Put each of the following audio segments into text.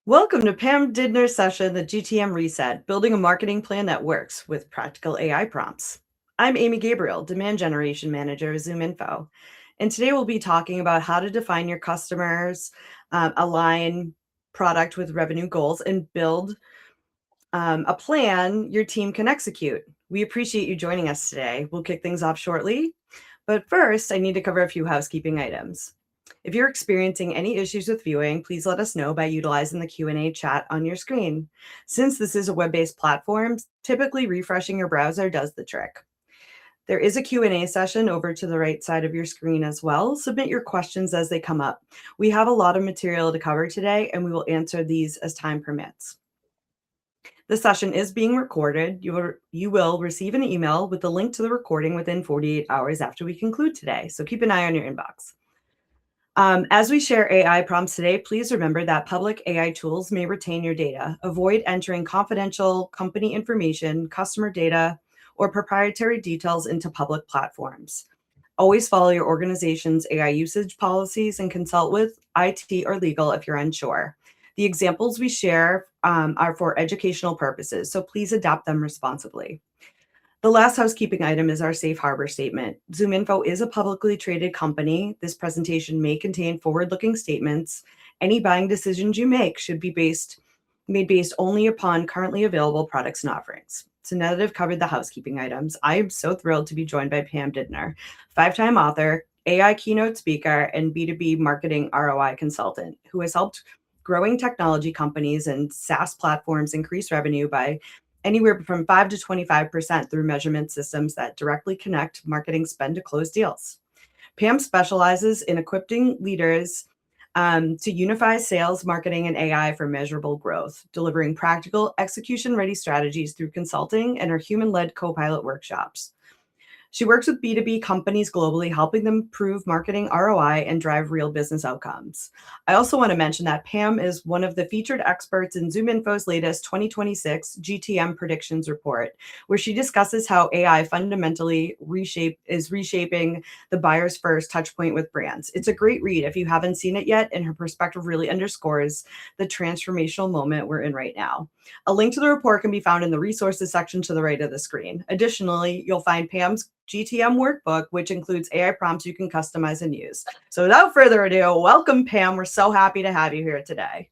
Welcome to Pam Didner's session, the GTM Reset, Building a Marketing Plan That Works with Practical AI Prompts. I'm Amy Gabriel, Demand Generation Manager of ZoomInfo. And today we'll be talking about how to define your customers, align product with revenue goals, and build a plan your team can execute. We appreciate you joining us today. We'll kick things off shortly. But first, I need to cover a few housekeeping items. If you're experiencing any issues with viewing, please let us know by utilizing the Q&A chat on your screen. Since this is a web-based platform, typically refreshing your browser does the trick. There is a Q&A session over to the right side of your screen as well. Submit your questions as they come up. We have a lot of material to cover today, and we will answer these as time permits. The session is being recorded. You will receive an email with the link to the recording within 48 hours after we conclude today, so keep an eye on your inbox. As we share AI prompts today, please remember that public AI tools may retain your data. Avoid entering confidential company information, customer data, or proprietary details into public platforms. Always follow your organization's AI usage policies and consult with IT or legal if you're unsure. The examples we share are for educational purposes, so please adapt them responsibly. The last housekeeping item is our safe harbor statement. ZoomInfo is a publicly traded company. This presentation may contain forward-looking statements. Any buying decisions you make should be made based only upon currently available products and offerings. So now that I've covered the housekeeping items, I am so thrilled to be joined by Pam Didner, 5-time author, AI keynote speaker, and B2B marketing ROI consultant, who has helped growing technology companies and SaaS platforms increase revenue by anywhere from 5 to 25% through measurement systems that directly connect marketing spend to close deals. Pam specializes in equipping leaders to unify sales, marketing, and AI for measurable growth, delivering practical, execution-ready strategies through consulting and her human-led co-pilot workshops. She works with B2B companies globally, helping them prove marketing ROI and drive real business outcomes. I also want to mention that Pam is one of the featured experts in ZoomInfo's latest 2026 GTM predictions report, where she discusses how AI fundamentally is reshaping the buyer's first touchpoint with brands. It's a great read if you haven't seen it yet, and her perspective really underscores the transformational moment we're in right now. A link to the report can be found in the resources section to the right of the screen. Additionally, you'll find Pam's GTM workbook, which includes AI prompts you can customize and use. So without further ado, welcome, Pam. We're so happy to have you here today.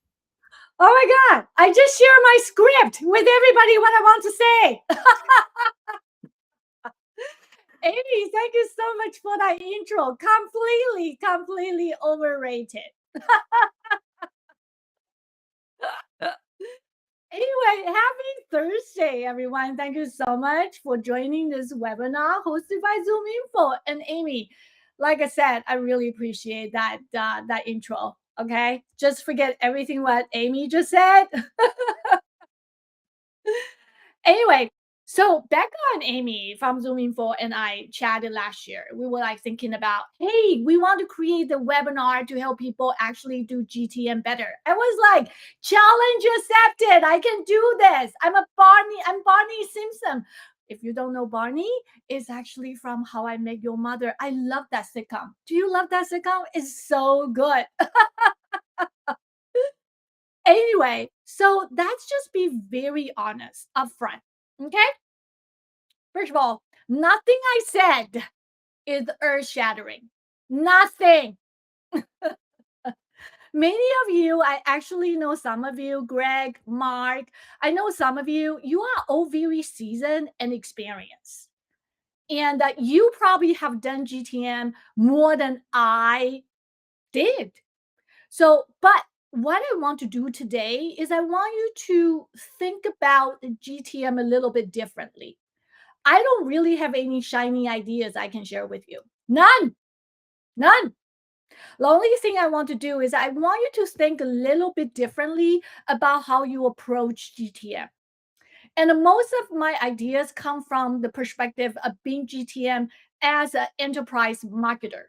Oh my God, I just share my script with everybody what I want to say. Amy, thank you so much for that intro. Completely overrated. Anyway, happy Thursday, everyone. Thank you so much for joining this webinar hosted by ZoomInfo. And Amy, like I said, I really appreciate that intro. Okay, just forget everything what Amy just said. Anyway, so Becca and Amy from ZoomInfo and I chatted last year. We were like thinking about, hey, we want to create a webinar to help people actually do GTM better. I was like, challenge accepted. I can do this. I'm Barney Simpson. If you don't know Barney, it's actually from How I Met Your Mother. I love that sitcom. Do you love that sitcom? It's so good. Anyway, so let's just be very honest upfront. Okay. First of all, nothing I said is earth shattering. Nothing. Many of you, I actually know some of you, Greg, Mark, I know some of you, you are all very seasoned and experienced. And you probably have done GTM more than I did. So, but what I want to do today is I want you to think about GTM a little bit differently. I don't really have any shiny ideas I can share with you. None. The only thing I want to do is I want you to think a little bit differently about how you approach GTM. And most of my ideas come from the perspective of being GTM as an enterprise marketer.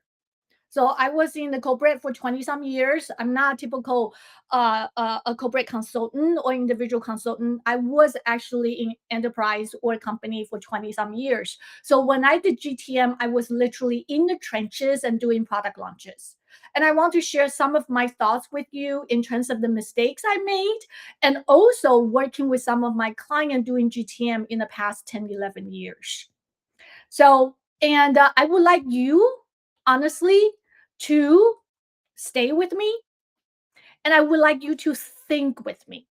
So I was in the corporate for 20 some years. I'm not a typical a corporate consultant or individual consultant. I was actually in enterprise or company for 20 some years. So when I did GTM, I was literally in the trenches and doing product launches. And I want to share some of my thoughts with you in terms of the mistakes I made and also working with some of my clients doing GTM in the past 10, 11 years. So, and I would like you, honestly, to stay with me, and I would like you to think with me.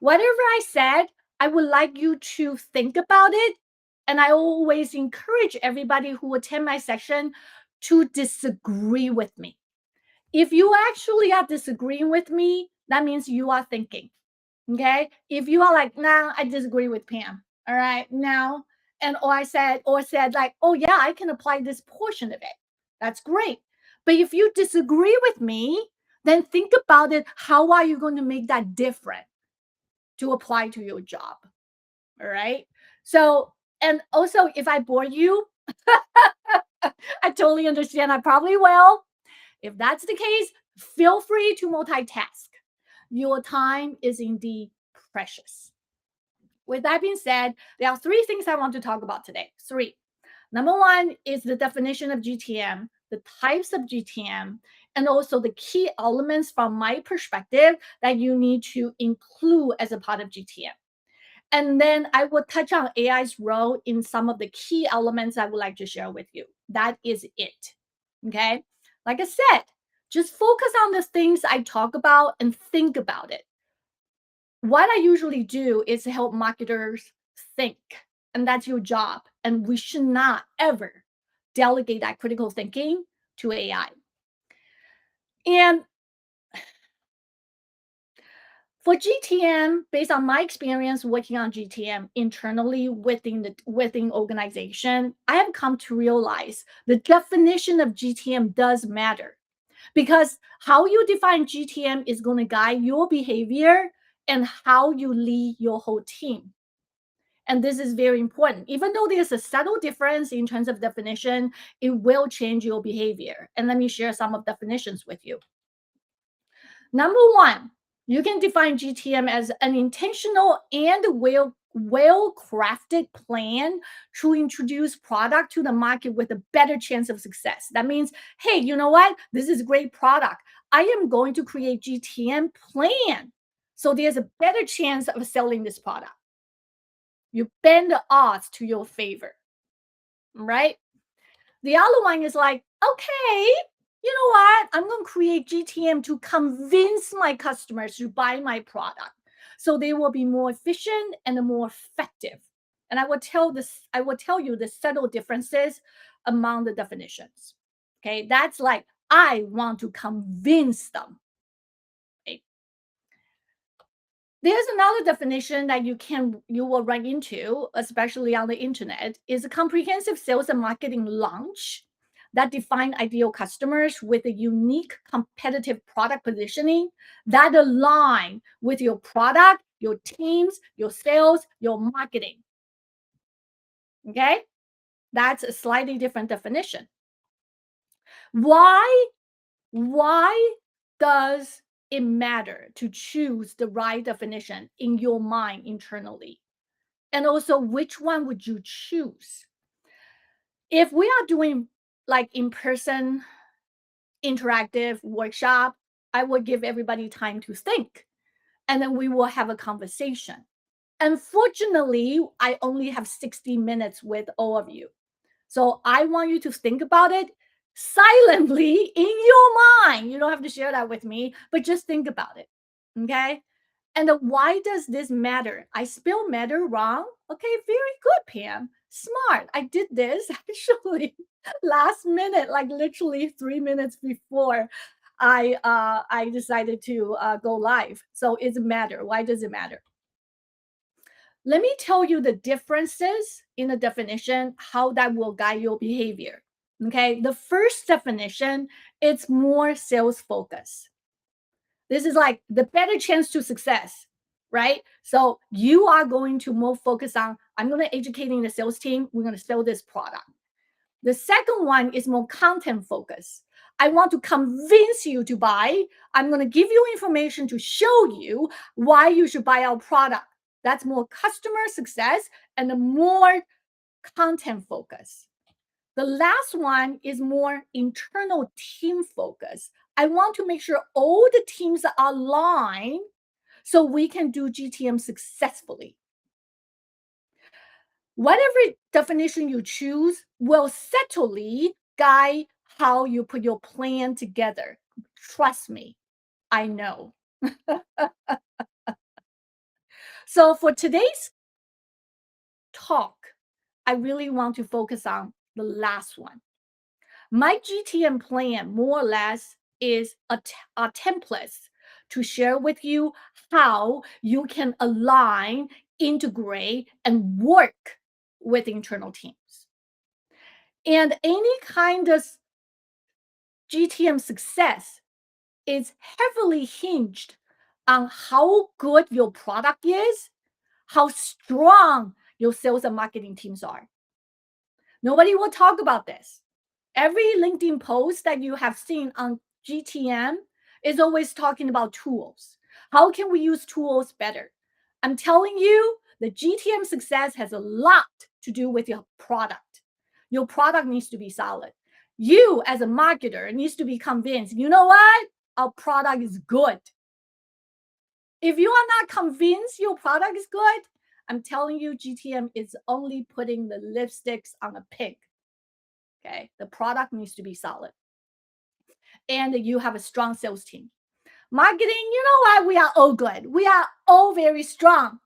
Whatever I said, I would like you to think about it. And I always encourage everybody who attend my session to disagree with me. If you actually are disagreeing with me, that means you are thinking. Okay. If you are like, nah, I disagree with Pam. All right. Now, and or said like, oh yeah, I can apply this portion of it. That's great. But if you disagree with me, then think about it. How are you going to make that different to apply to your job? All right. So, and also if I bore you, I totally understand. I probably will. If that's the case, feel free to multitask. Your time is indeed precious. With that being said, there are three things I want to talk about today. Three. Number one is the definition of GTM, the types of GTM, and also the key elements from my perspective that you need to include as a part of GTM. And then I will touch on AI's role in some of the key elements I would like to share with you. That is it. Okay. Like I said, just focus on the things I talk about and think about it. What I usually do is help marketers think, and that's your job. And we should not ever delegate that critical thinking to AI. And for GTM, based on my experience working on GTM internally within organization, I have come to realize the definition of GTM does matter because how you define GTM is going to guide your behavior and how you lead your whole team. And this is very important. Even though there's a subtle difference in terms of definition, it will change your behavior. And let me share some of definitions with you. Number one, you can define GTM as an intentional and well-crafted plan to introduce product to the market with a better chance of success. That means, hey, you know what? This is a great product. I am going to create GTM plan. So there's a better chance of selling this product. You bend the odds to your favor, right? The other one is like, okay, you know what? I'm going to create GTM to convince my customers to buy my product so they will be more efficient and more effective. And I will tell you the subtle differences among the definitions. Okay, that's like I want to convince them. Okay. There's another definition that you will run into, especially on the internet, is a comprehensive sales and marketing launch that define ideal customers with a unique competitive product positioning that align with your product, your teams, your sales, your marketing. Okay? That's a slightly different definition. Why does it matter to choose the right definition in your mind internally? And also, which one would you choose? If we are doing like in-person interactive workshop, I would give everybody time to think, and then we will have a conversation. Unfortunately, I only have 60 minutes with all of you. So I want you to think about it silently in your mind. You don't have to share that with me, but just think about it. Okay. And why does this matter? I spell matter wrong. Okay, very good, Pam. Smart. I did this actually last minute, like literally 3 minutes before I decided to go live. So it's a matter. Why does it matter? Let me tell you the differences in the definition, how that will guide your behavior. Okay, the first definition, it's more sales focused. This is like the better chance to success, right? So you are going to more focus on, I'm going to educating the sales team. We're going to sell this product. The second one is more content focused. I want to convince you to buy. I'm going to give you information to show you why you should buy our product. That's more customer success and a more content focus. The last one is more internal team focus. I want to make sure all the teams are aligned so we can do GTM successfully. Whatever definition you choose will subtly guide how you put your plan together. Trust me, I know. So for today's talk, I really want to focus on the last one. My GTM plan, more or less, is a template to share with you how you can align, integrate, and work with internal teams. And any kind of GTM success is heavily hinged on how good your product is, how strong your sales and marketing teams are. Nobody will talk about this. Every LinkedIn post that you have seen on GTM is always talking about tools. How can we use tools better? I'm telling you, the GTM success has a lot to do with your product. Your product needs to be solid. You, as a marketer, needs to be convinced, you know what? Our product is good. If you are not convinced your product is good, I'm telling you, GTM is only putting the lipsticks on a pig. Okay, the product needs to be solid. And you have a strong sales team. Marketing, you know what? We are all good. We are all very strong.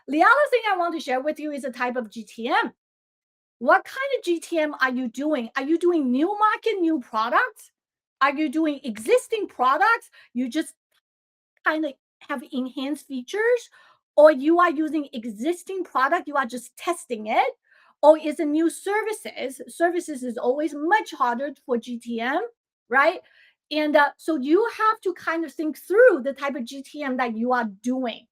The other thing I want to share with you is a type of GTM. What kind of GTM are you doing? Are you doing new market, new products? Are you doing existing products? You just kind of have enhanced features, or you are using existing product, you are just testing it, or is it new services? Services is always much harder for GTM, right? And so you have to kind of think through the type of GTM that you are doing.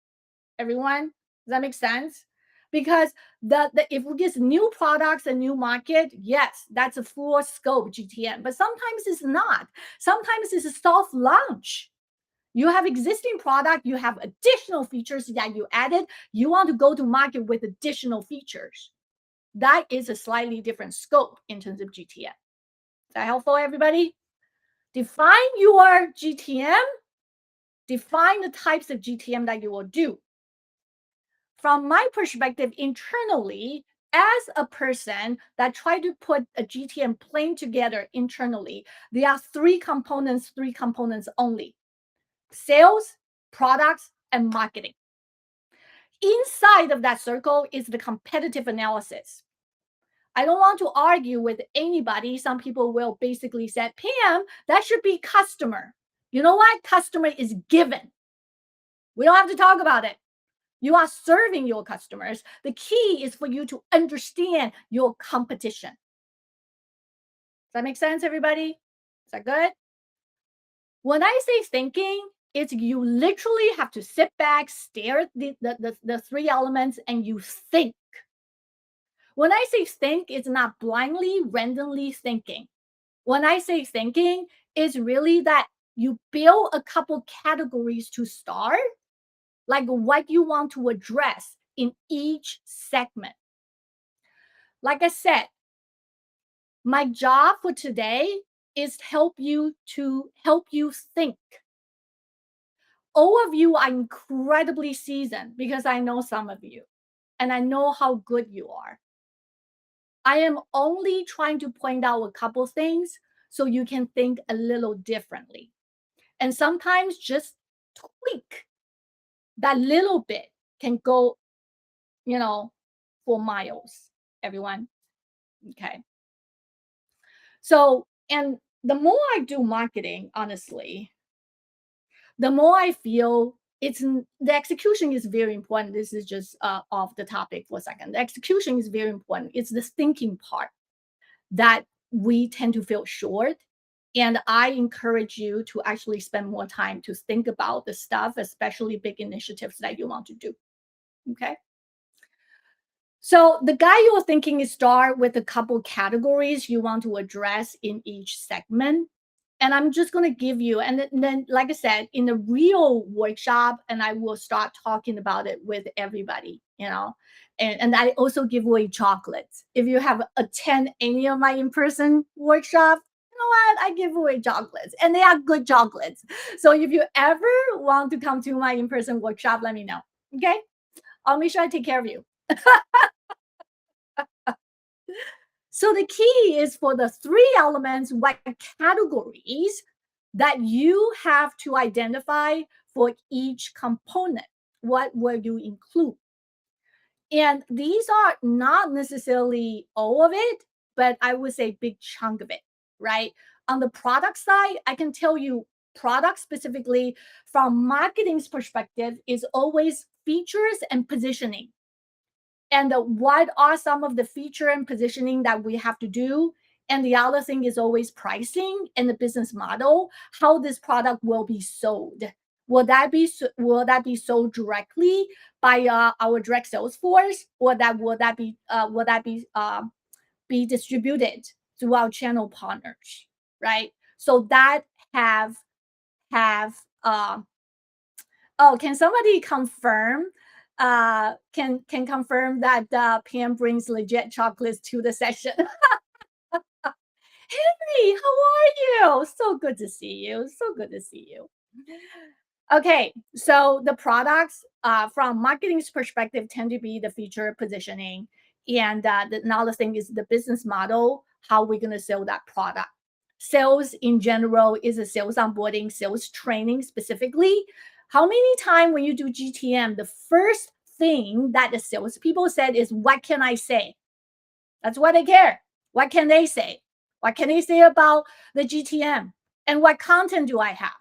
Everyone, does that make sense? Because the if we get new products and new market, yes, that's a full scope GTM. But sometimes it's not. Sometimes it's a soft launch. You have existing product, you have additional features that you added. You want to go to market with additional features. That is a slightly different scope in terms of GTM. Is that helpful, everybody? Define your GTM. Define the types of GTM that you will do. From my perspective, internally, as a person that try to put a GTM plan together internally, there are three components only: sales, products, and marketing. Inside of that circle is the competitive analysis. I don't want to argue with anybody. Some people will basically say, Pam, that should be customer. You know what? Customer is given. We don't have to talk about it. You are serving your customers. The key is for you to understand your competition. Does that make sense, everybody? Is that good? When I say thinking, it's you literally have to sit back, stare at the three elements, and you think. When I say think, it's not blindly, randomly thinking. When I say thinking, it's really that you build a couple categories to start, like what you want to address in each segment. Like I said, my job for today is to help you think. All of you are incredibly seasoned because I know some of you and I know how good you are. I am only trying to point out a couple things so you can think a little differently. And sometimes just tweak that little bit can go, for miles, everyone. Okay. So, and the more I do marketing, honestly, the more I feel the execution is very important. This is just off the topic for a second. The execution is very important. It's the thinking part that we tend to feel short. And I encourage you to actually spend more time to think about the stuff, especially big initiatives that you want to do. Okay. So the guy you're thinking is start with a couple categories you want to address in each segment. And I'm just going to give you, and then, like I said, in the real workshop, and I will start talking about it with everybody, and I also give away chocolates. If you have attend any of my in-person workshops, you know what? I give away chocolates, and they are good chocolates. So if you ever want to come to my in-person workshop, let me know. Okay? I'll make sure I take care of you. So the key is for the three elements, what categories that you have to identify for each component. What will you include? And these are not necessarily all of it, but I would say big chunk of it, right? On the product side, I can tell you product specifically from marketing's perspective is always features and positioning. And what are some of the feature and positioning that we have to do? And the other thing is always pricing and the business model, how this product will be sold. Will that be sold directly by our direct sales force, or will that be distributed through our channel partners, right? So that have oh, can somebody confirm? Can confirm that Pam brings legit chocolates to the session. Henry, how are you? So good to see you. So good to see you. Okay, so the products from marketing's perspective tend to be the feature positioning, and another thing is the business model. How we're gonna sell that product. Sales in general is a sales onboarding, sales training specifically. How many times when you do GTM, the first thing that the salespeople said is, "What can I say?" That's what they care. What can they say? What can they say about the GTM? And what content do I have?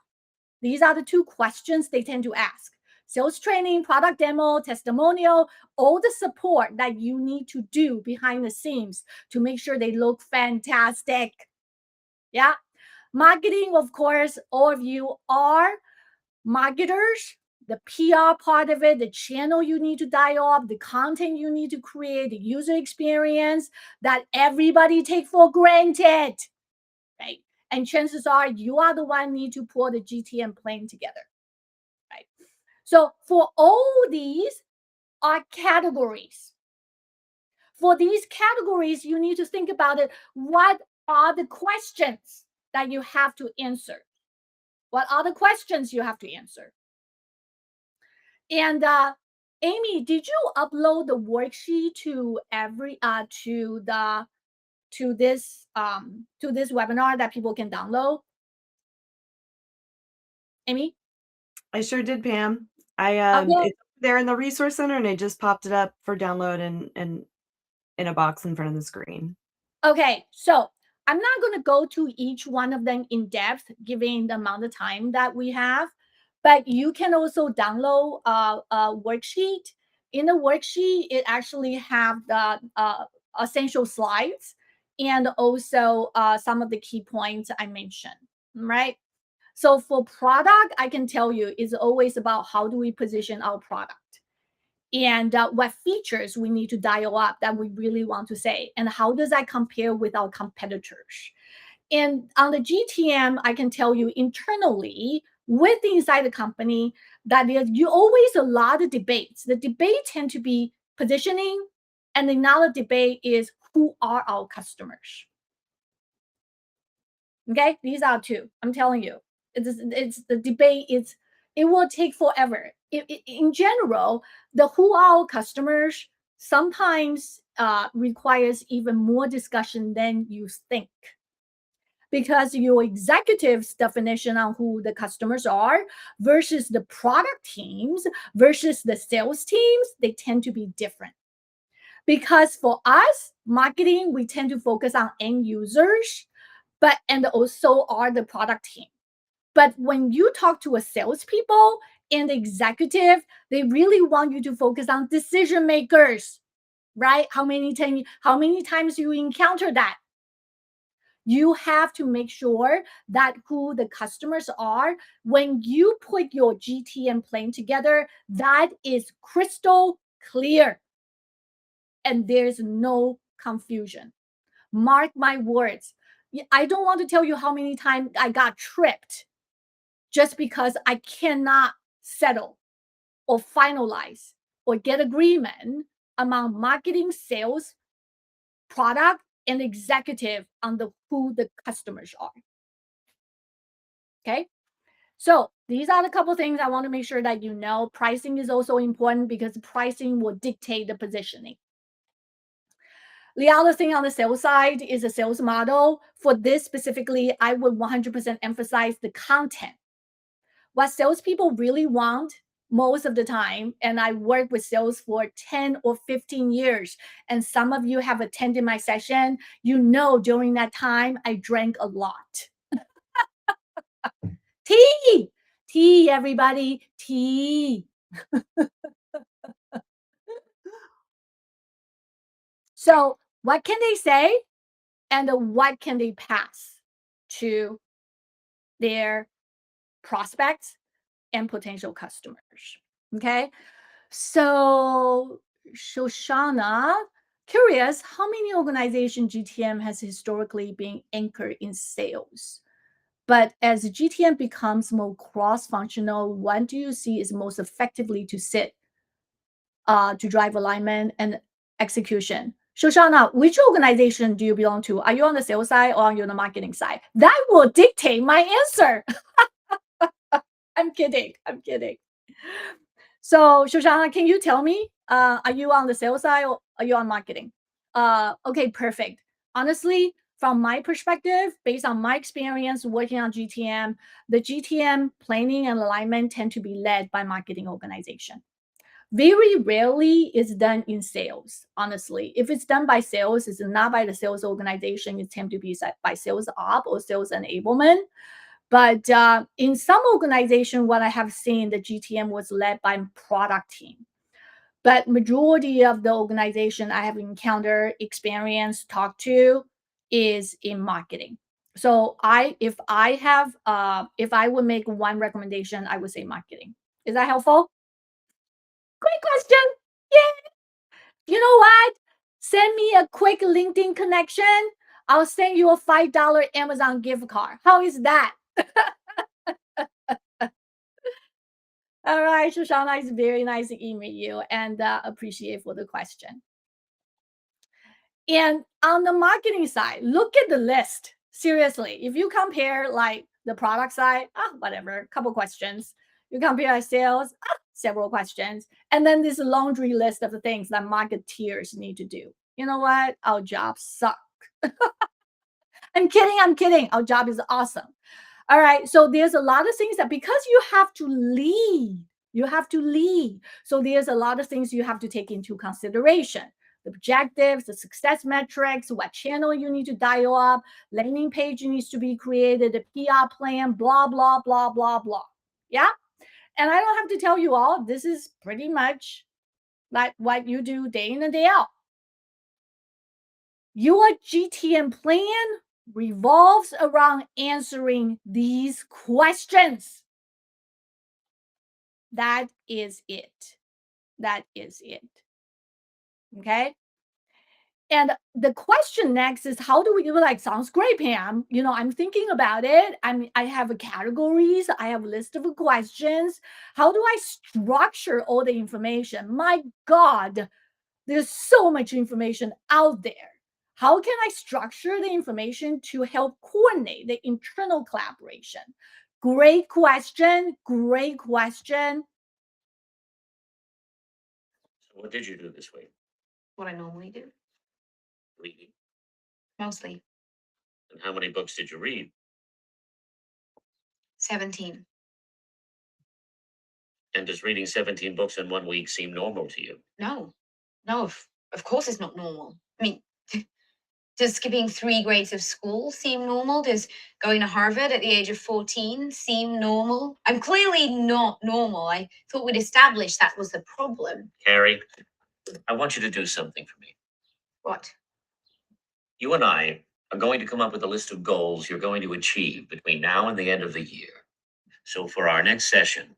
These are the two questions they tend to ask. Sales training, product demo, testimonial, all the support that you need to do behind the scenes to make sure they look fantastic. Yeah. Marketing, of course, all of you are marketers. The PR part of it, the channel you need to dial up, the content you need to create, the user experience that everybody take for granted, right? And chances are you are the one need to pull the GTM plane together, right? So for all these are categories. For these categories, you need to think about it. What are the questions that you have to answer? What are the questions you have to answer? And Amy, did you upload the worksheet to every to this webinar that people can download? Amy? I sure did, Pam. I Okay. it's there in the resource center, and I just popped it up for download and in a box in front of the screen. Okay, so I'm not going to go to each one of them in depth, given the amount of time that we have, but you can also download a worksheet. In the worksheet, it actually have the essential slides and also some of the key points I mentioned, right? So for product, I can tell you it's always about how do we position our product and what features we need to dial up that we really want to say, and how does that compare with our competitors. And on the GTM, I can tell you internally with inside the company that there's you always a lot of debates. The debate tend to be positioning, and another debate is who are our customers. Okay, these are two. I'm telling you, it's the debate. It will take forever. In general, the who are our customers sometimes requires even more discussion than you think, because your executive's definition on who the customers are versus the product teams versus the sales teams, they tend to be different. Because for us, marketing, we tend to focus on end users, but and also are the product team. But when you talk to a salespeople and the executive, they really want you to focus on decision makers, right? How many times you encounter that? You have to make sure that who the customers are when you put your GTM plan together, that is crystal clear. and there's no confusion. Mark my words. I don't want to tell you how many times I got tripped just because I cannot settle or finalize or get agreement among marketing, sales, product, and executive on who the customers are. Okay. So these are the couple things I want to make sure that you know. Pricing is also important because pricing will dictate the positioning. The other thing on the sales side is a sales model. For this specifically, I would 100% emphasize the content. What salespeople really want most of the time, and I work with sales for 10 or 15 years, and some of you have attended my session, you know during that time, I drank a lot. Tea! Tea, everybody, tea. So what can they say and what can they pass to their prospects and potential customers? Okay. So Shoshana, curious, how many organization GTM has historically been anchored in sales? But as GTM becomes more cross-functional, what do you see is most effectively to sit to drive alignment and execution? Shoshana, which organization do you belong to? Are you on the sales side or are you on the marketing side? That will dictate my answer. I'm kidding. I'm kidding. So, Shoshana, can you tell me, are you on the sales side or are you on marketing? Okay, perfect. Honestly, from my perspective, based on my experience working on GTM, the GTM planning and alignment tend to be led by marketing organization. Very rarely is done in sales, honestly. If it's done by sales, it's not by the sales organization. It tends to be by sales op or sales enablement. But in some organization, what I have seen, the GTM was led by product team. But majority of the organization I have encountered, experienced, talked to is in marketing. So if I would make one recommendation, I would say marketing. Is that helpful? Great question. Yeah. You know what? Send me a quick LinkedIn connection. I'll send you a $5 Amazon gift card. How is that? All right, Shoshana, it's very nice to email you and appreciate for the question. And on the marketing side, look at the list. Seriously, if you compare like the product side, whatever, a couple questions. You compare sales, several questions. And then this laundry list of the things that marketeers need to do. You know what? Our jobs suck. I'm kidding. Our job is awesome. All right. So there's a lot of things that because you have to lead. So there's a lot of things you have to take into consideration. The objectives, the success metrics, what channel you need to dial up, landing page needs to be created, the PR plan, blah, blah, blah, blah, blah. Yeah. And I don't have to tell you all, this is pretty much like what you do day in and day out. Your GTM plan revolves around answering these questions. That is it. Okay. And the question next is, how do we do it? Sounds great, Pam. I'm thinking about it. I have categories. I have a list of questions. How do I structure all the information? My God, there's so much information out there. How can I structure the information to help coordinate the internal collaboration? Great question. So what did you do this week? What I normally do, Reading. mostly. And how many books did you read? 17. And does reading 17 books in 1 week seem normal to you? No, of course it's not normal. I mean, does skipping 3 grades of school seem normal? Does going to Harvard at the age of 14 seem normal? I'm clearly not normal. I thought we'd established that was the problem. Carrie, I want you to do something for me. What? You and I are going to come up with a list of goals you're going to achieve between now and the end of the year. So for our next session,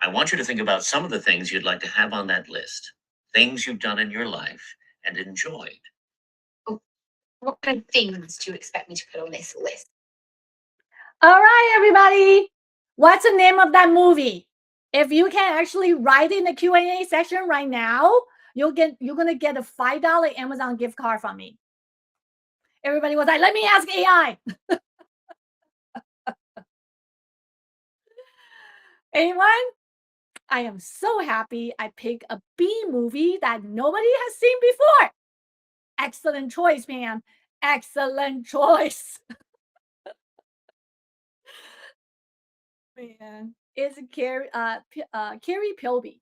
I want you to think about some of the things you'd like to have on that list, things you've done in your life, and enjoyed. What kind of things do you expect me to put on this list? All right, everybody. What's the name of that movie? If you can actually write in the Q&A section right now, you're gonna get a $5 Amazon gift card from me. Everybody was like, let me ask AI. Anyone? I am so happy I picked a B movie that nobody has seen before. Excellent choice, Pam. Excellent choice. Man, it's Carrie Pilby.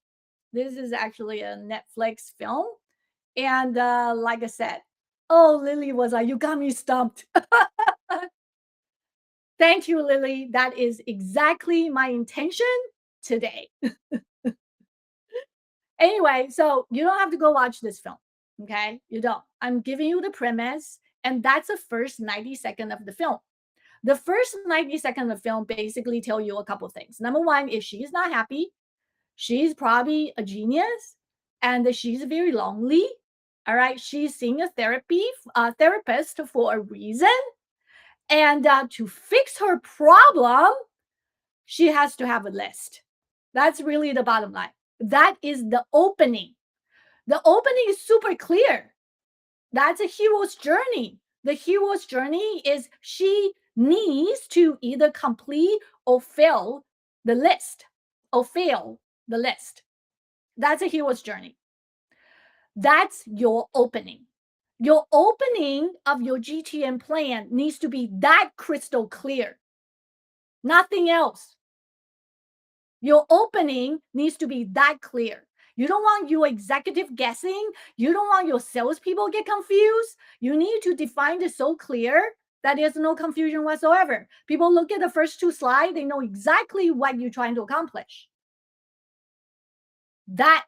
This is actually a Netflix film. And like I said, oh, Lily was like, you got me stumped. Thank you, Lily. That is exactly my intention today. Anyway, so you don't have to go watch this film. Okay, you don't. I'm giving you the premise, and that's the first 90 seconds of the film. The first 90 seconds of the film basically tell you a couple things. Number one, if she's not happy, she's probably a genius, and she's very lonely. All right, she's seeing a therapist for a reason, and to fix her problem, she has to have a list. That's really the bottom line. That is the opening. The opening is super clear. That's a hero's journey. The hero's journey is she needs to either complete or fail the list. That's a hero's journey. That's your opening. Your opening of your GTM plan needs to be that crystal clear. Nothing else. Your opening needs to be that clear. You don't want your executive guessing. You don't want your salespeople get confused. You need to define it so clear that there's no confusion whatsoever. People look at the first two slides, they know exactly what you're trying to accomplish. That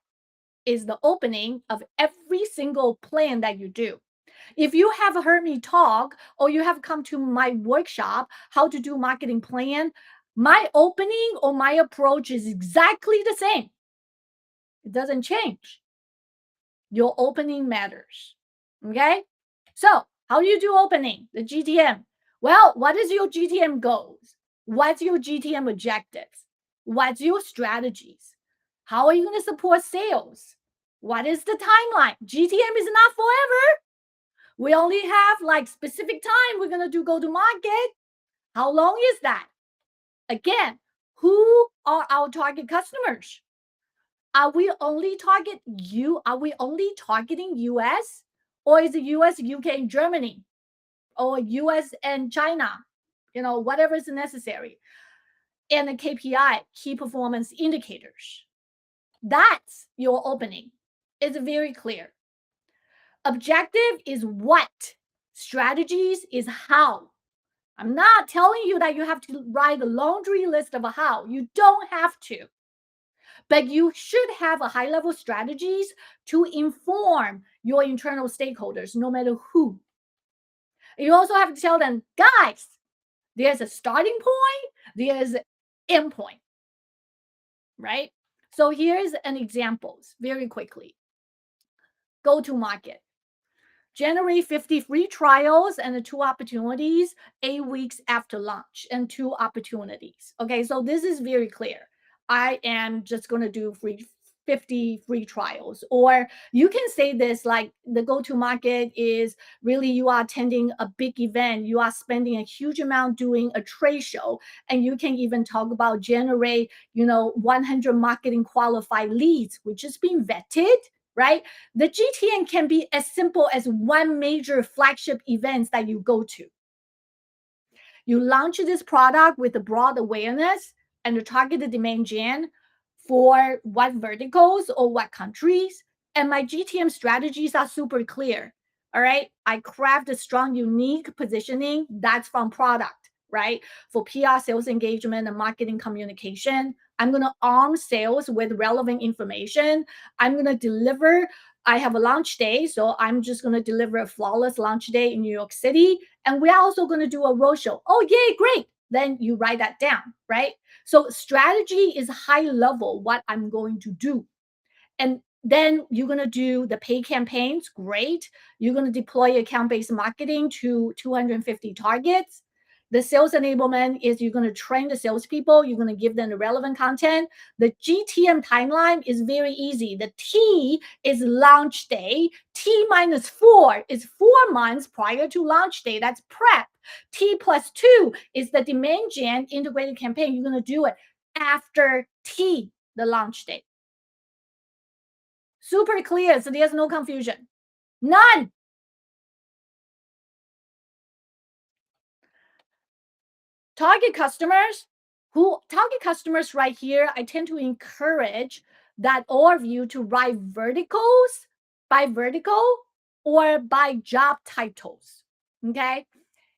is the opening of every single plan that you do. If you have heard me talk or you have come to my workshop, how to do marketing plan, my opening or my approach is exactly the same. It doesn't change. Your opening matters. Okay? So, how do you do opening? The GTM. Well, what is your GTM goals? What's your GTM objectives? What's your strategies? How are you going to support sales? What is the timeline? GTM is not forever. We only have like specific time we're going to do go to market. How long is that? Again, who are our target customers? Are we only targeting US, or is it US, UK, and Germany, or US and China? Whatever is necessary. And the KPI, key performance indicators. That's your opening. It's very clear. Objective is what. Strategies is how. I'm not telling you that you have to write a laundry list of a how. You don't have to. But you should have a high-level strategies to inform your internal stakeholders, no matter who. You also have to tell them, guys, there's a starting point, there's an end point, right? So here's an example very quickly. Go to market. Generate 50 free trials and 2 opportunities 8 weeks after launch and 2 opportunities. Okay, so this is very clear. I am just going to do 50 free trials. Or you can say this like the go-to-market is really you are attending a big event. You are spending a huge amount doing a trade show. And you can even talk about generate, 100 marketing qualified leads, which is being vetted, right? The GTM can be as simple as one major flagship event that you go to. You launch this product with a broad awareness and a targeted demand gen for what verticals or what countries. And my GTM strategies are super clear. All right. I craft a strong, unique positioning that's from product, right? For PR, sales engagement, and marketing communication. I'm going to arm sales with relevant information. I'm going to deliver. I have a launch day, so I'm just going to deliver a flawless launch day in New York City. And we're also going to do a roadshow. Oh, yay, great. Then you write that down, right? So strategy is high level, what I'm going to do. And Then you're going to do the pay campaigns. Great. You're going to deploy account-based marketing to 250 targets. The sales enablement is you're going to train the salespeople. You're going to give them the relevant content. The GTM timeline is very easy. The T is launch day. T minus 4 is 4 months prior to launch day. That's prep. T plus 2 is the demand gen integrated campaign. You're going to do it after T, the launch date. Super clear, so there's no confusion. None. Target customers right here, I tend to encourage that all of you to write verticals by vertical or by job titles. Okay.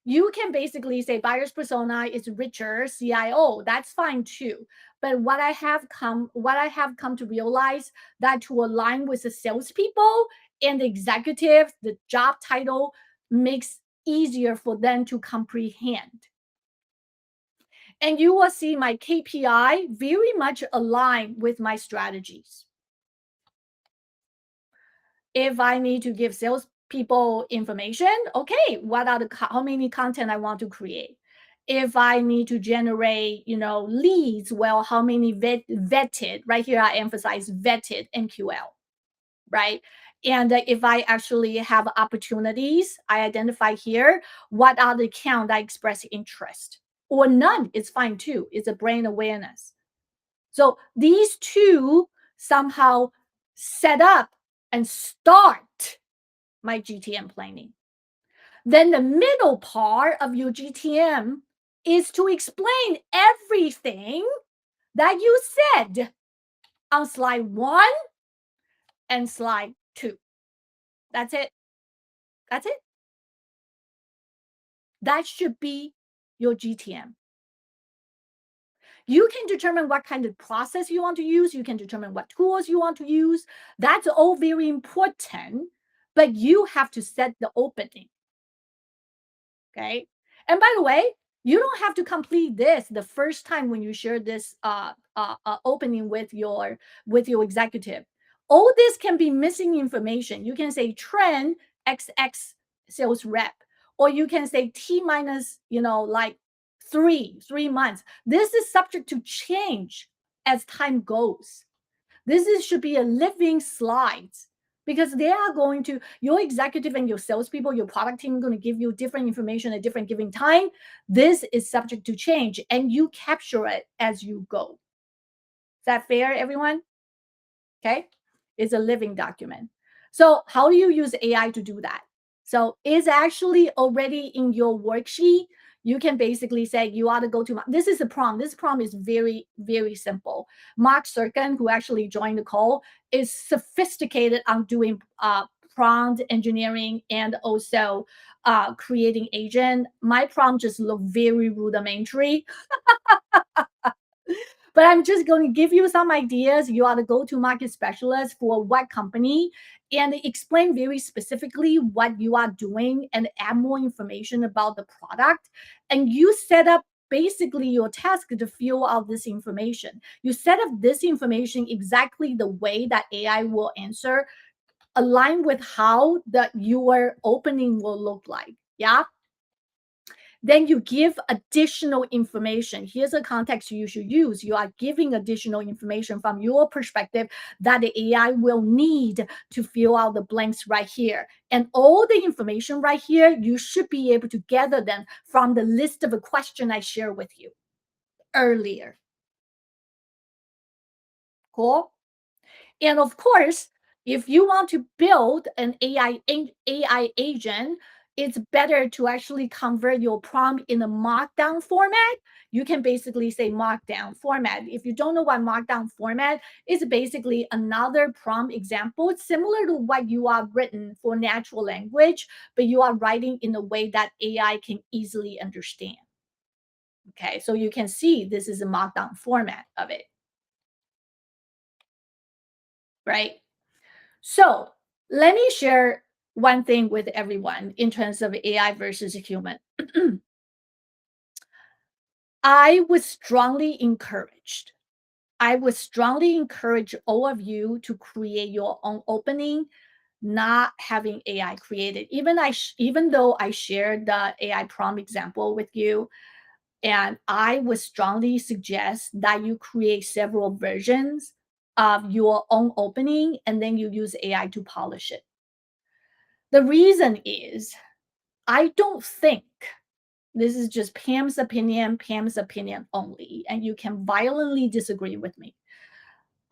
You can basically say buyer's persona is richer, CIO. That's fine too. But what I have come to realize that to align with the salespeople and the executives, the job title makes easier for them to comprehend. And you will see my KPI very much aligned with my strategies. If I need to give salespeople information, okay, how many content I want to create? If I need to generate, leads, well, how many vetted? Right here, I emphasize vetted MQL, right? And if I actually have opportunities, I identify here what are the accounts I express interest, or none. It's fine too. It's a brand awareness. So these two somehow set up and start my GTM planning. Then the middle part of your GTM is to explain everything that you said on slide 1 and slide 2. That's it. That's it. That should be your GTM. You can determine what kind of process you want to use. You can determine what tools you want to use. That's all very important, but you have to set the opening. Okay. And by the way, you don't have to complete this the first time when you share this opening with your executive. All this can be missing information. You can say trend XX sales rep, or you can say T minus, like 3 months. This is subject to change as time goes. Should be a living slides, because they are going to, your executive and your salespeople, your product team are going to give you different information at different given time. This is subject to change, and you capture it as you go. Is that fair, everyone? Okay. It's a living document. So how do you use AI to do that? So it's actually already in your worksheet. You can basically say you ought to go to, this is a prompt. This prompt is very, very simple. Mark Serkin, who actually joined the call, is sophisticated on doing prompt engineering and also creating agent. My prompt just look very rudimentary. But I'm just going to give you some ideas. You are the go-to-market specialist for what company, and explain very specifically what you are doing and add more information about the product. And you set up basically your task to fill out this information. You set up this information exactly the way that AI will answer, align with how your opening will look like. Yeah. Then you give additional information. Here's a context you should use. You are giving additional information from your perspective that the AI will need to fill out the blanks right here. And all the information right here, you should be able to gather them from the list of a question I shared with you earlier. Cool? And of course, if you want to build an AI agent, it's better to actually convert your prompt in a markdown format. You can basically say markdown format. If you don't know what markdown format is, basically another prompt example. It's similar to what you are written for natural language, but you are writing in a way that AI can easily understand. Okay, so you can see this is a markdown format of it. Right? So let me share one thing with everyone in terms of AI versus human. I was strongly encouraged I would strongly encourage all of you to create your own opening, not having AI created. Even though I shared the AI prompt example with you, and I would strongly suggest that you create several versions of your own opening and then you use AI to polish it. The reason is I don't think, this is just Pam's opinion only, and you can violently disagree with me.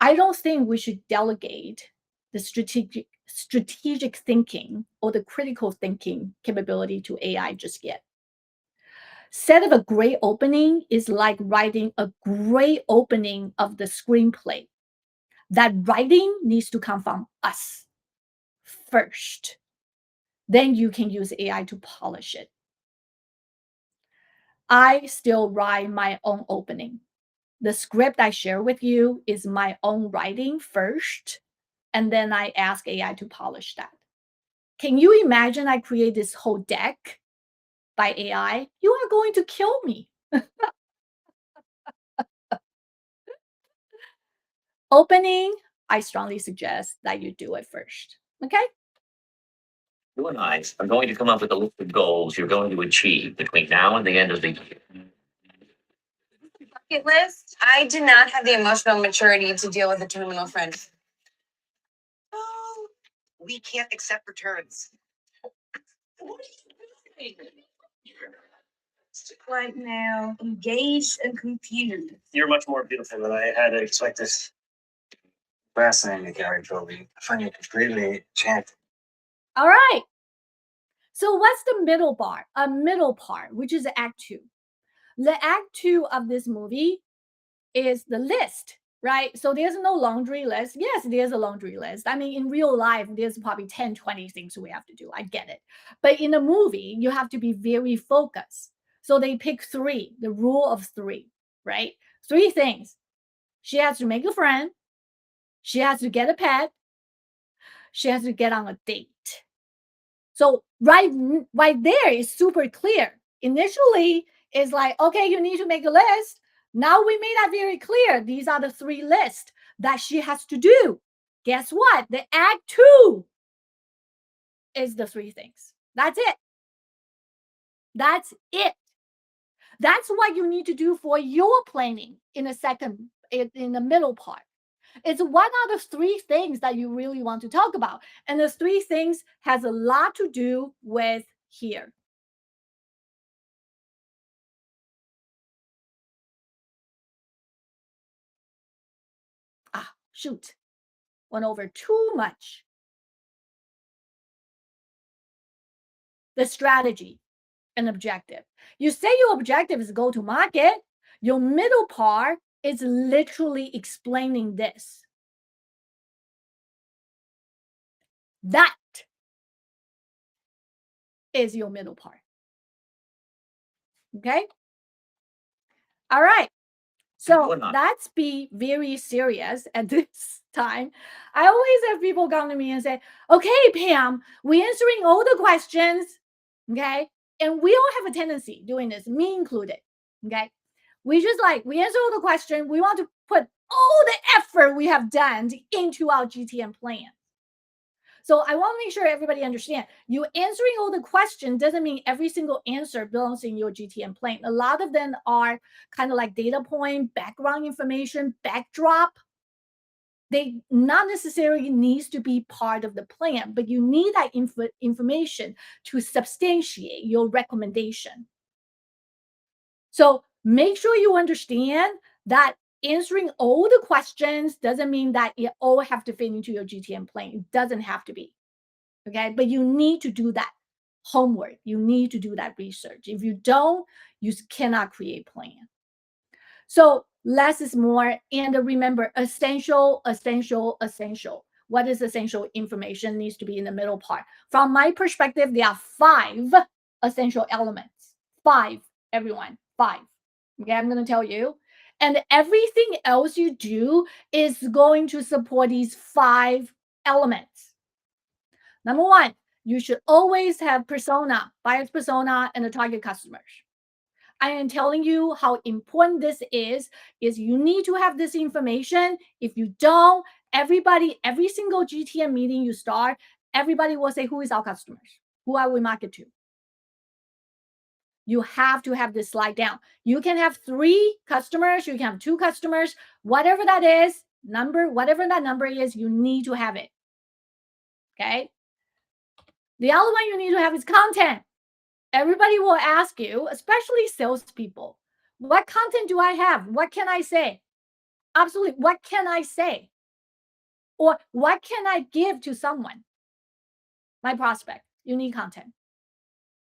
I don't think we should delegate the strategic thinking or the critical thinking capability to AI just yet. Set of a great opening is like writing a great opening of the screenplay. That writing needs to come from us first. Then you can use AI to polish it. I still write my own opening. The script I share with you is my own writing first, and then I ask AI to polish that. Can you imagine I create this whole deck by AI? You are going to kill me. Opening, I strongly suggest that you do it first. Okay? You and I are going to come up with a list of goals you're going to achieve between now and the end of the year. Bucket list. I do not have the emotional maturity to deal with a terminal friend. Oh, we can't accept returns. What are you doing? Right now, engaged and confused. You're much more beautiful than I had expected. Fascinating, Gary Toby. I find you completely enchanting. All right. So what's the middle part? A middle part, which is Act 2. The Act 2 of this movie is the list, right? So there's no laundry list. Yes, there's a laundry list. I mean, in real life, there's probably 10, 20 things we have to do. I get it. But in a movie, you have to be very focused. So they pick 3, the rule of 3, right? 3 things. She has to make a friend. She has to get a pet. She has to get on a date. So right there is super clear. Initially, it's like, okay, you need to make a list. Now we made that very clear. These are the 3 lists that she has to do. Guess what? The Act 2 is the 3 things. That's it. That's it. That's what you need to do for your planning in the middle part. It's what are the 3 things that you really want to talk about? And the 3 things has a lot to do with here. Shoot, went over too much. The strategy and objective. You say your objective is go to market. Your middle part is literally explaining this. That is your middle part. Okay? All right. So let's be very serious at this time. I always have people come to me and say, okay, Pam, we're answering all the questions. Okay. And we all have a tendency doing this, me included. Okay. We answer all the questions. We want to put all the effort we have done into our GTM plan. So I want to make sure everybody understands. You answering all the questions doesn't mean every single answer belongs in your GTM plan. A lot of them are kind of like data point, background information, backdrop. They not necessarily needs to be part of the plan, but you need that information to substantiate your recommendation. So make sure you understand that answering all the questions doesn't mean that it all have to fit into your GTM plan. It doesn't have to be. Okay. But you need to do that homework. You need to do that research. If you don't, you cannot create plan. So less is more. And remember, essential. What is essential information needs to be in the middle part. From my perspective, there are 5 essential elements. 5, everyone, 5. Okay, I'm going to tell you. And everything else you do is going to support these 5 elements. Number 1, you should always have persona, buyer's persona, and the target customers. I am telling you how important this is you need to have this information. If you don't, every single GTM meeting you start, everybody will say, who is our customers? Who are we market to? You have to have this slide down. You can have 3 customers, you can have 2 customers, whatever that is, whatever that number is, you need to have it. Okay. The other one you need to have is content. Everybody will ask you, especially salespeople, what content do I have? What can I say? Absolutely. What can I say? Or what can I give to someone? My prospect. You need content.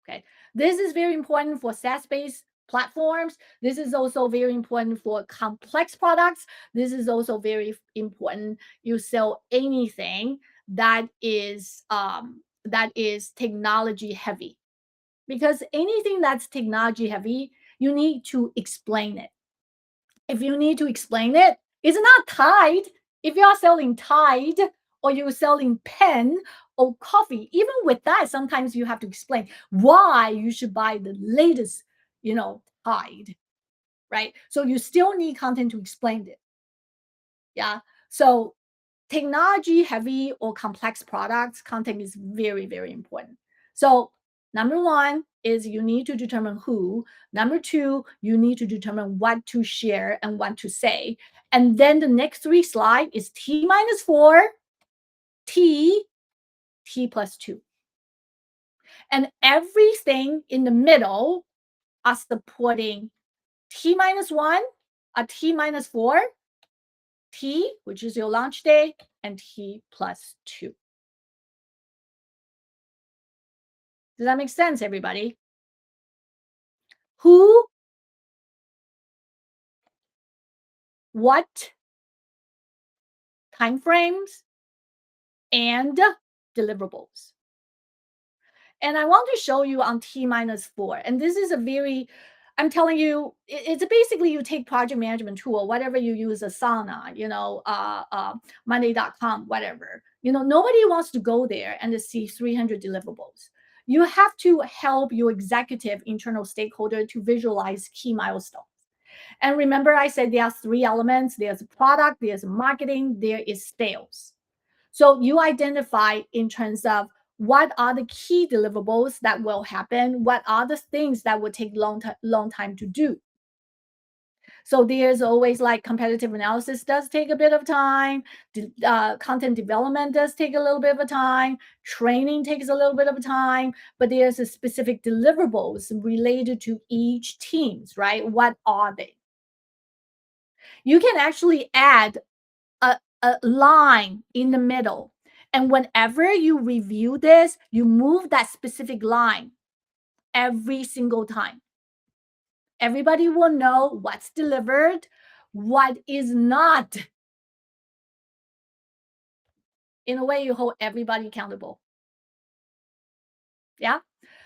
Okay. This is very important for SaaS-based platforms. This is also very important for complex products. This is also very important. You sell anything that is technology heavy, because anything that's technology heavy, you need to explain it. If you need to explain it, it's not Tide. If you are selling Tide or you're selling pen or coffee, even with that, sometimes you have to explain why you should buy the latest, Tide, right? So you still need content to explain it. Yeah. So technology heavy or complex products, content is very, very important. So number 1 is you need to determine who. Number 2, you need to determine what to share and what to say. And then the next 3 slide is T-4, T plus 2. And everything in the middle are supporting T-1, a T-4, T, which is your launch day, and T plus 2. Does that make sense, everybody? Who, what, timeframes, and deliverables. And I want to show you on T-4. And this is I'm telling you, it's basically you take project management tool, whatever you use, Asana, Monday.com, whatever. Nobody wants to go there and to see 300 deliverables. You have to help your executive internal stakeholder to visualize key milestones. And remember, I said there are 3 elements. There's product, there's marketing, there is sales. So you identify in terms of what are the key deliverables that will happen, what are the things that will take long time to do. So there's always like competitive analysis does take a bit of time. Content development does take a little bit of a time. Training takes a little bit of time, but there's a specific deliverables related to each teams, right? What are they? You can actually add a line in the middle. And whenever you review this, you move that specific line every single time. Everybody will know what's delivered, what is not. In a way, you hold everybody accountable. Yeah.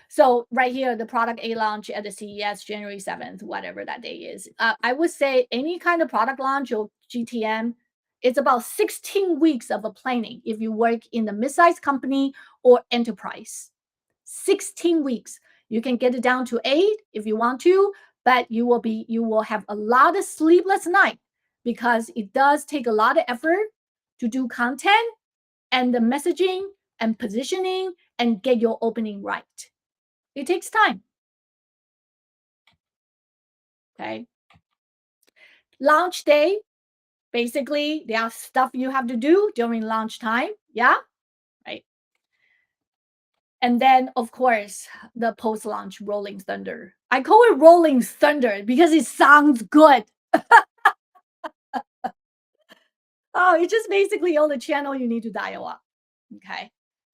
So right here, the product A launch at the CES, January 7th, whatever that day is. I would say any kind of product launch or GTM, it's about 16 weeks of a planning if you work in the mid-sized company or enterprise. 16 weeks. You can get it down to 8 if you want to, but you will have a lot of sleepless night because it does take a lot of effort to do content and the messaging and positioning and get your opening right. It takes time. Okay. Launch day. Basically, there are stuff you have to do during launch time. Yeah. Right. And then, of course, the post-launch rolling thunder. I call it rolling thunder because it sounds good. Oh, it's just basically all the channel you need to dial up. Okay.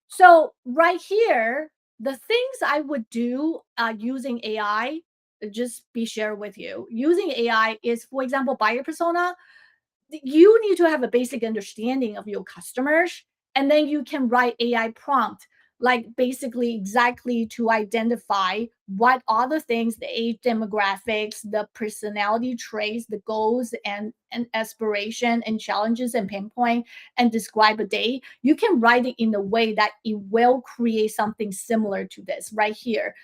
So right here, the things I would do using AI, just be shared with you. Using AI is, for example, buyer persona. You need to have a basic understanding of your customers, and then you can write AI prompt, like basically exactly to identify what are the things, the age demographics, the personality traits, the goals and aspiration and challenges and pain point, and describe a day. You can write it in a way that it will create something similar to this right here.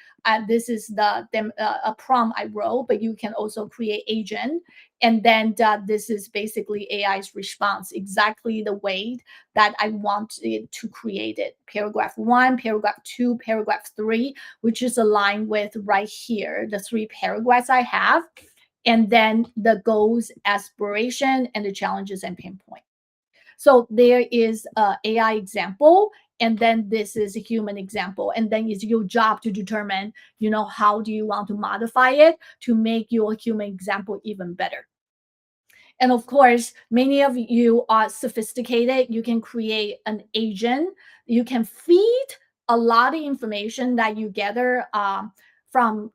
This is a prompt I wrote, but you can also create agent. And then this is basically AI's response, exactly the way that I want it to create it. Paragraph 1, paragraph 2, paragraph 3, which is aligned with right here, the 3 paragraphs I have, and then the goals, aspiration, and the challenges and pain point. So there is a AI example, and then this is a human example, and then it's your job to determine, how do you want to modify it to make your human example even better. And of course, many of you are sophisticated. You can create an agent. You can feed a lot of information that you gather from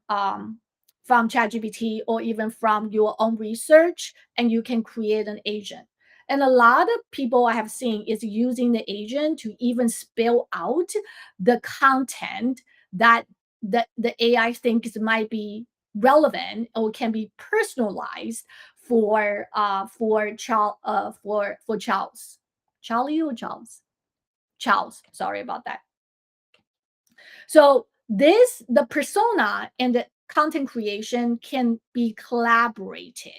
ChatGPT or even from your own research, and you can create an agent. And a lot of people I have seen is using the agent to even spell out the content that the AI thinks might be relevant or can be personalized for Charles. Charlie or Charles? Charles. Sorry about that. So the persona and the content creation can be collaborated.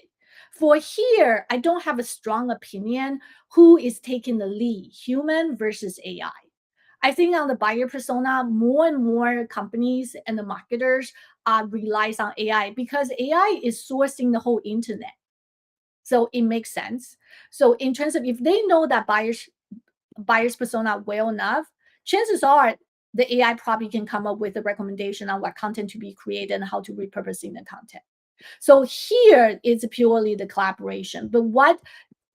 For here, I don't have a strong opinion who is taking the lead, human versus AI. I think on the buyer persona, more and more companies and the marketers relies on AI because AI is sourcing the whole internet. So it makes sense. So in terms of if they know that buyers persona well enough, chances are the AI probably can come up with a recommendation on what content to be created and how to repurposing the content. So here it's purely the collaboration. But what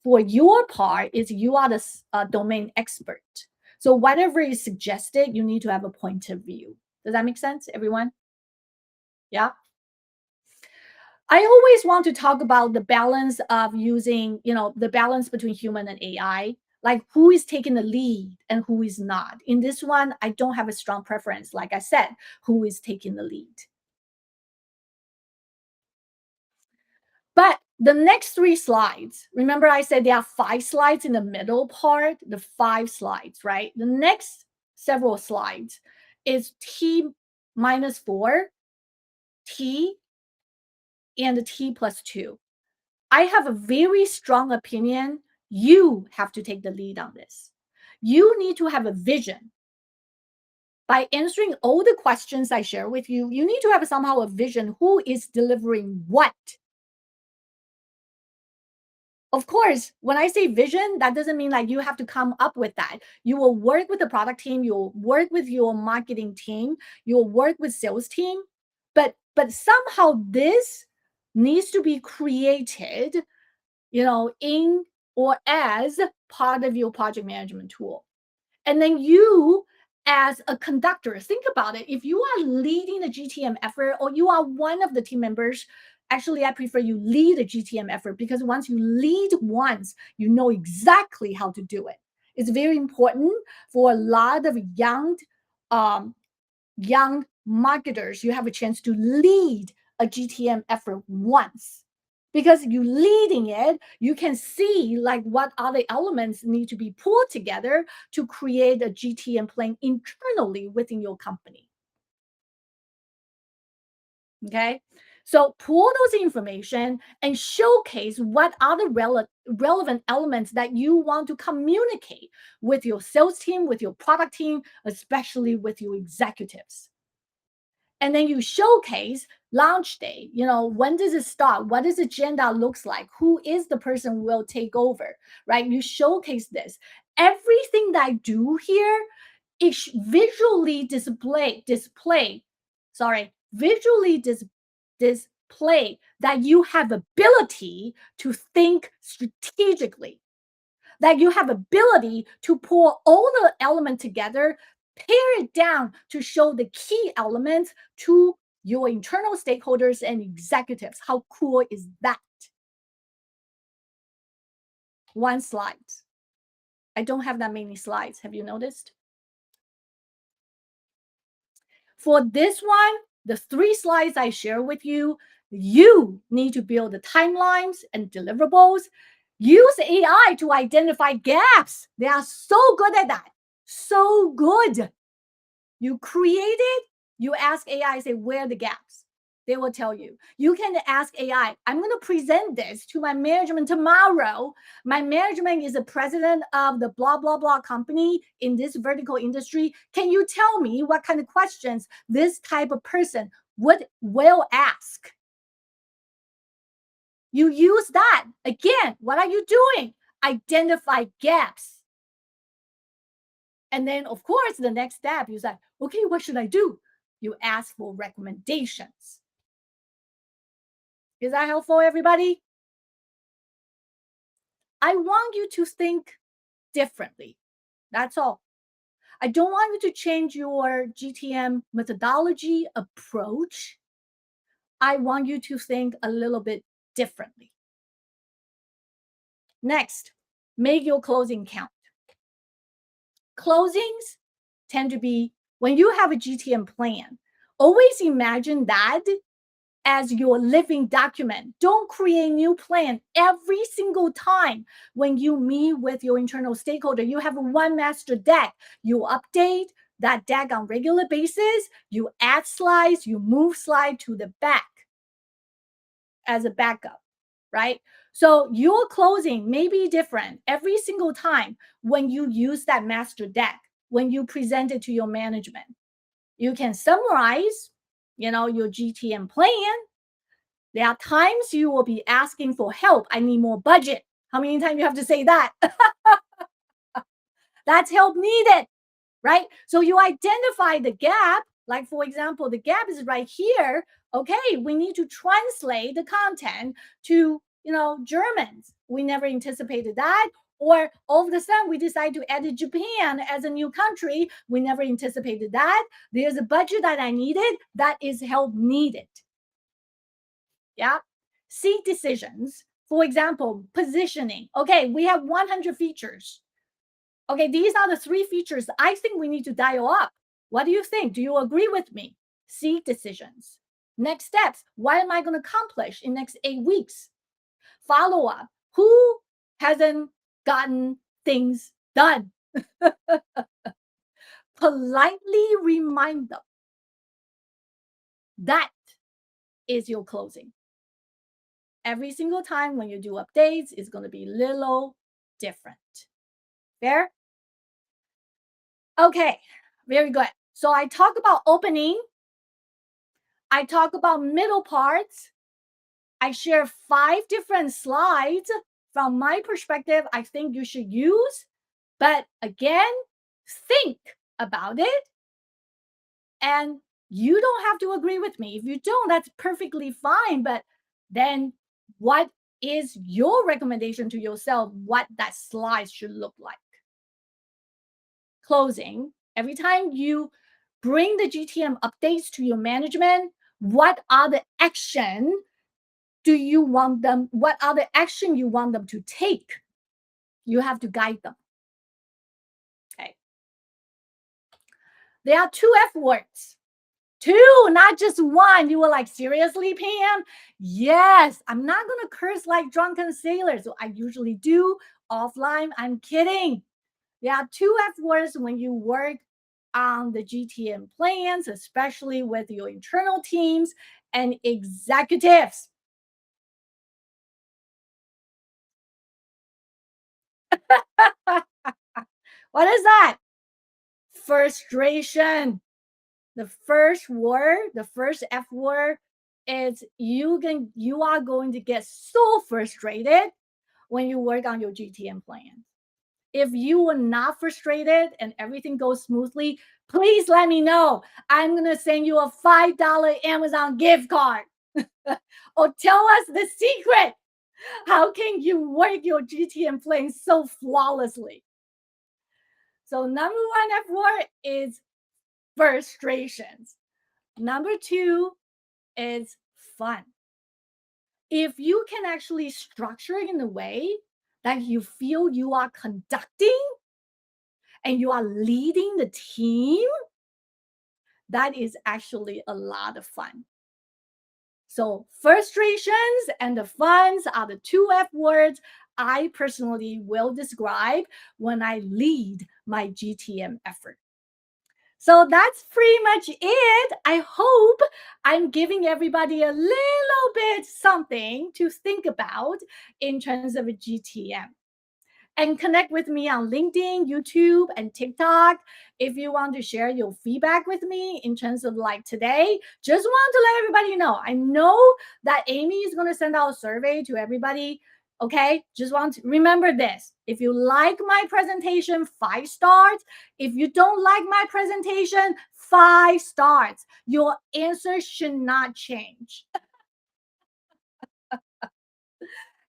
for your part is you are the domain expert. So whatever is suggested, you need to have a point of view. Does that make sense, everyone? Yeah. I always want to talk about the balance of using, the balance between human and AI, like who is taking the lead and who is not. In this one, I don't have a strong preference. Like I said, who is taking the lead. But the next 3 slides, remember I said there are 5 slides in the middle part, the 5 slides, right? The next several slides is T minus 4, T, and the T plus 2. I have a very strong opinion. You have to take the lead on this. You need to have a vision. By answering all the questions I share with you, you need to have somehow a vision who is delivering what. Of course, when I say vision, that doesn't mean like you have to come up with that. You will work with the product team, you'll work with your marketing team, you'll work with sales team, but somehow this needs to be created, in or as part of your project management tool. And then you as a conductor, think about it. If you are leading the GTM effort or you are one of the team members, actually, I prefer you lead a GTM effort because once you lead once, you know exactly how to do it. It's very important for a lot of young marketers. You have a chance to lead a GTM effort once. Because you leading it, you can see like what other elements need to be pulled together to create a GTM plan internally within your company. Okay, so pull those information and showcase what are the relevant elements that you want to communicate with your sales team, with your product team, especially with your executives. And then you showcase launch day. When does it start? What does the agenda looks like? Who is the person who will take over, right? You showcase this. Everything that I do here is visually display that you have ability to think strategically, that you have ability to pull all the elements together, pare it down to show the key elements to your internal stakeholders and executives. How cool is that? 1 slide. I don't have that many slides. Have you noticed? For this one, the 3 slides I share with you, you need to build the timelines and deliverables. Use AI to identify gaps. They are so good at that. So good. You create it, you ask AI, say, where are the gaps? They will tell you. You can ask AI, I'm going to present this to my management tomorrow. My management is the president of the blah, blah, blah company in this vertical industry. Can you tell me what kind of questions this type of person will ask? You use that. Again, what are you doing? Identify gaps. And then, of course, the next step, you say, okay, what should I do? You ask for recommendations. Is that helpful, everybody? I want you to think differently. That's all. I don't want you to change your GTM methodology approach. I want you to think a little bit differently. Next, make your closing count. Closings tend to be, when you have a GTM plan, always imagine that as your living document. Don't create new plan every single time when you meet with your internal stakeholder. You have one master deck. You update that deck on regular basis. You add slides. You move slide to the back as a backup, right? So your closing may be different every single time when you use that master deck, when you present it to your management. You can summarize, your GTM plan. There are times you will be asking for help. I need more budget. How many times you have to say that? That's help needed, right? So you identify the gap. Like, for example, the gap is right here. Okay, we need to translate the content to, Germans. We never anticipated that. Or all of a sudden, we decide to add Japan as a new country. We never anticipated that. There's a budget that I needed. That is help needed. Yeah. C decisions. For example, positioning. Okay, we have 100 features. Okay, these are the 3 features I think we need to dial up. What do you think? Do you agree with me? C decisions. Next steps. What am I going to accomplish in next 8 weeks? Follow up. Who hasn't gotten things done? Politely remind them. That is your closing. Every single time when you do updates, it's going to be a little different. Fair? Okay, very good. So I talk about opening. I talk about middle parts. I share 5 different slides from my perspective I think you should use. But again, think about it. And you don't have to agree with me. If you don't, that's perfectly fine. But then what is your recommendation to yourself what that slide should look like? Closing. Every time you bring the GTM updates to your management, what are the action what are the action you want them to take? You have to guide them. Okay. There are 2 F words. 2, not just 1. You were like, seriously, Pam? Yes, I'm not going to curse like drunken sailors. So I usually do offline. I'm kidding. There are 2 F words when you work on the GTM plans, especially with your internal teams and executives. What is that? Frustration. The first word, the first F word is you are going to get so frustrated when you work on your GTM plan. If you are not frustrated and everything goes smoothly, please let me know. I'm going to send you a $5 Amazon gift card. Or tell us the secret. How can you work your GTM plan so flawlessly? So number 1 F word is frustrations. Number 2 is fun. If you can actually structure it in a way that you feel you are conducting and you are leading the team, That is actually a lot of fun. So frustrations and the funs are the two F words I personally will describe when I lead my GTM effort. So that's pretty much it. I hope I'm giving everybody a little bit something to think about in terms of a GTM. And connect with me on LinkedIn, YouTube, and TikTok. If you want to share your feedback with me in terms of like today, just want to let everybody know. I know that Amy is going to send out a survey to everybody. Okay, just want to remember this. If you like my presentation, 5 stars. If you don't like my presentation, 5 stars. Your answer should not change.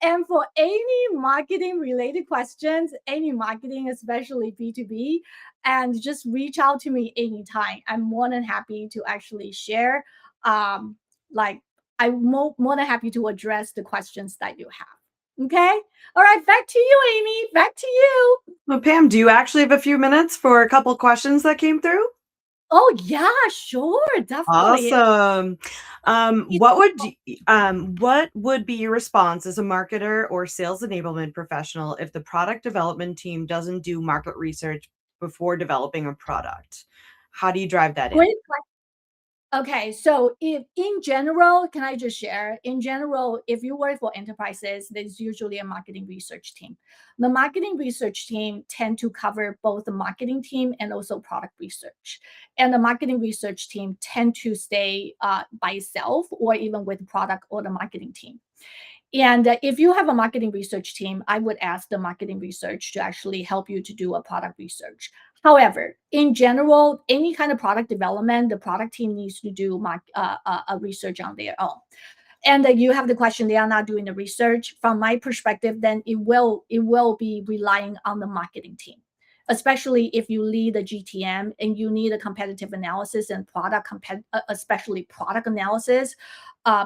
And for any marketing related questions, any marketing, especially B2B, and just reach out to me anytime. I'm more than happy to actually share. Like I'm more than happy to address the questions that you have. Okay. All right. Back to you, Amy. Back to you. Well, Pam, do you actually have a few minutes for a couple questions that came through? Oh yeah, sure, definitely. Awesome. What would be your response as a marketer or sales enablement professional if the product development team doesn't do market research before developing a product? How do you drive that in? Great question. Okay, so if in general, can I just share? In general, if you work for enterprises, there's usually a marketing research team. The marketing research team tend to cover both the marketing team and also product research. And the marketing research team tend to stay by itself or even with product or the marketing team. And if you have a marketing research team, I would ask the marketing research to actually help you to do a product research. However, in general, any kind of product development, the product team needs to do a research on their own. And you have the question, they are not doing the research. From my perspective, then it will be relying on the marketing team, especially if you lead a GTM and you need a competitive analysis and especially product analysis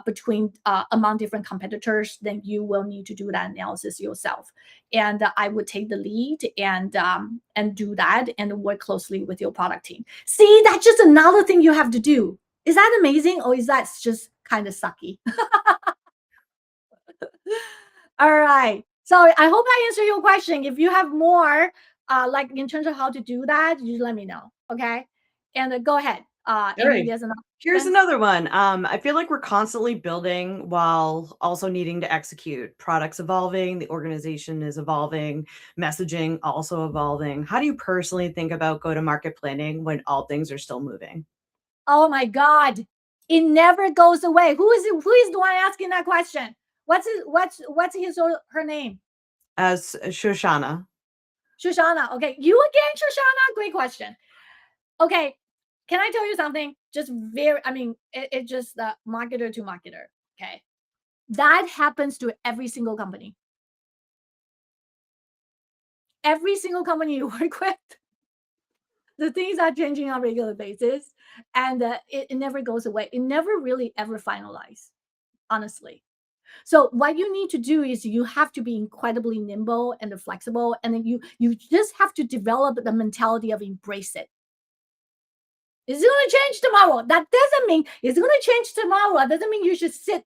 between among different competitors, then you will need to do that analysis yourself. And I would take the lead and do that and work closely with your product team. See, that's just another thing you have to do. Is that amazing, or is that just kind of sucky? All right. So I hope I answered your question. If you have more, like in terms of how to do that, you let me know. Okay. And go ahead. Amy, right. there's another. Here's another one. I feel like we're constantly building while also needing to execute. Products evolving, the organization is evolving, messaging also evolving. How do you personally think about go-to-market planning when all things are still moving? Oh my God. It never goes away. Who is the one asking that question? What's his or her name? As Shoshana. Shoshana. Okay. You again, Shoshana? Great question. Okay. Can I tell you something? Just it's just marketer to marketer. Okay. That happens to every single company. Every single company you work with, the things are changing on a regular basis, and it never goes away. It never really ever finalizes, honestly. So what you need to do is you have to be incredibly nimble and flexible, and then you just have to develop the mentality of embrace it. Is it going to change tomorrow? That doesn't mean it's going to change tomorrow. That doesn't mean you should sit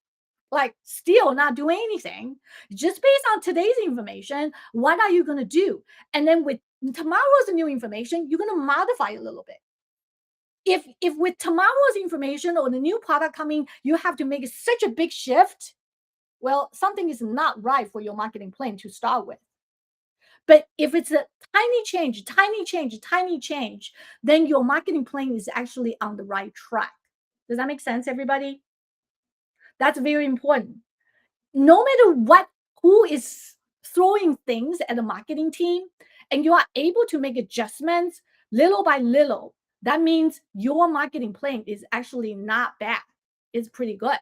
like still not doing anything. Just based on today's information, what are you going to do? And then with tomorrow's new information, you're going to modify a little bit. If with tomorrow's information or the new product coming, you have to make such a big shift, well, something is not right for your marketing plan to start with. But if it's a tiny change, then your marketing plan is actually on the right track. Does that make sense, everybody? That's very important. No matter who is throwing things at the marketing team, and you are able to make adjustments little by little, that means your marketing plan is actually not bad. It's pretty good.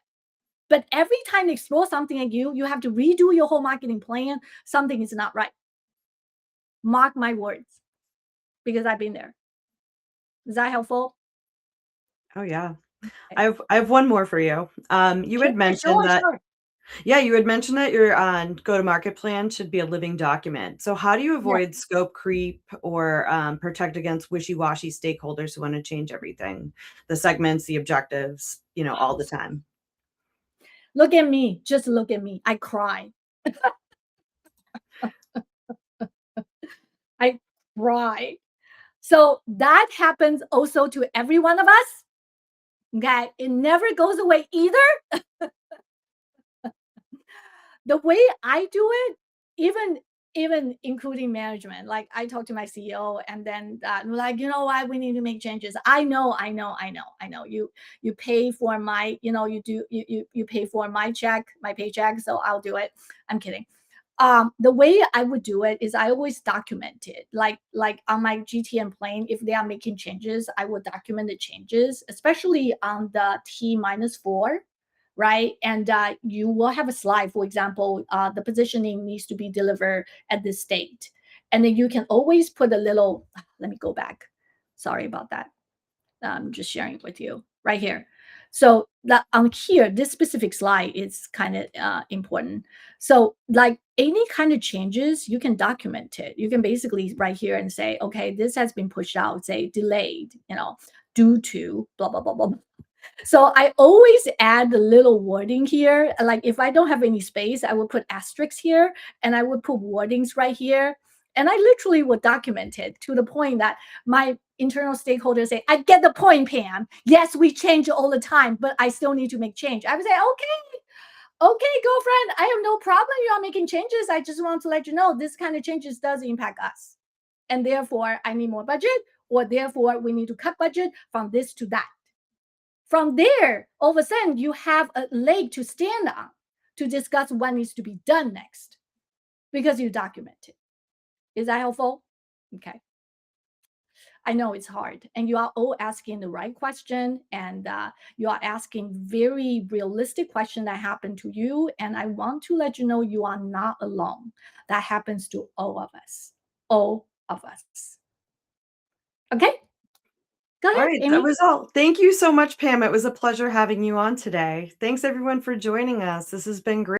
But every time they throw something at you, you have to redo your whole marketing plan. Something is not right. Mark my words, because I've been there. Is that helpful? Oh yeah. I have one more for you. You had mentioned that Yeah, you had mentioned that your go-to-market plan should be a living document. So how do you Yeah. avoid scope creep or protect against wishy-washy stakeholders who want to change everything, the segments, the objectives, all the time? Look at me. Just look at me. I cry. I cry. So that happens also to every one of us. Okay. It never goes away either. The way I do it, even including management, like I talk to my CEO and then we're like, you know what, we need to make changes. I know. You pay for my, you pay for my paycheck, so I'll do it. I'm kidding. The way I would do it is I always document it. Like on my GTM plane, if they are making changes, I would document the changes, especially on the T-4, right? And you will have a slide, for example, the positioning needs to be delivered at this state. And then you can always put a little, let me go back. Sorry about that. I'm just sharing it with you right here. So that on here, this specific slide is kind of important. So like any kind of changes, you can document it. You can basically right here and say, okay, this has been pushed out, say delayed, due to blah, blah, blah, blah. So I always add the little wording here. Like if I don't have any space, I will put asterisks here and I would put wordings right here. And I literally would document it to the point that my internal stakeholders say, I get the point, Pam. Yes, we change all the time, but I still need to make change. I would say, okay, girlfriend, I have no problem. You are making changes. I just want to let you know this kind of changes does impact us. And therefore, I need more budget, or therefore, we need to cut budget from this to that. From there, all of a sudden, you have a leg to stand on to discuss what needs to be done next because you document it. Is that helpful? Okay. I know it's hard, and you are all asking the right question, and you are asking very realistic question that happened to you. And I want to let you know you are not alone. That happens to all of us. All of us. Okay. Go All ahead, right, that Amy. was all. Thank you so much, Pam. It was a pleasure having you on today. Thanks everyone for joining us. This has been great.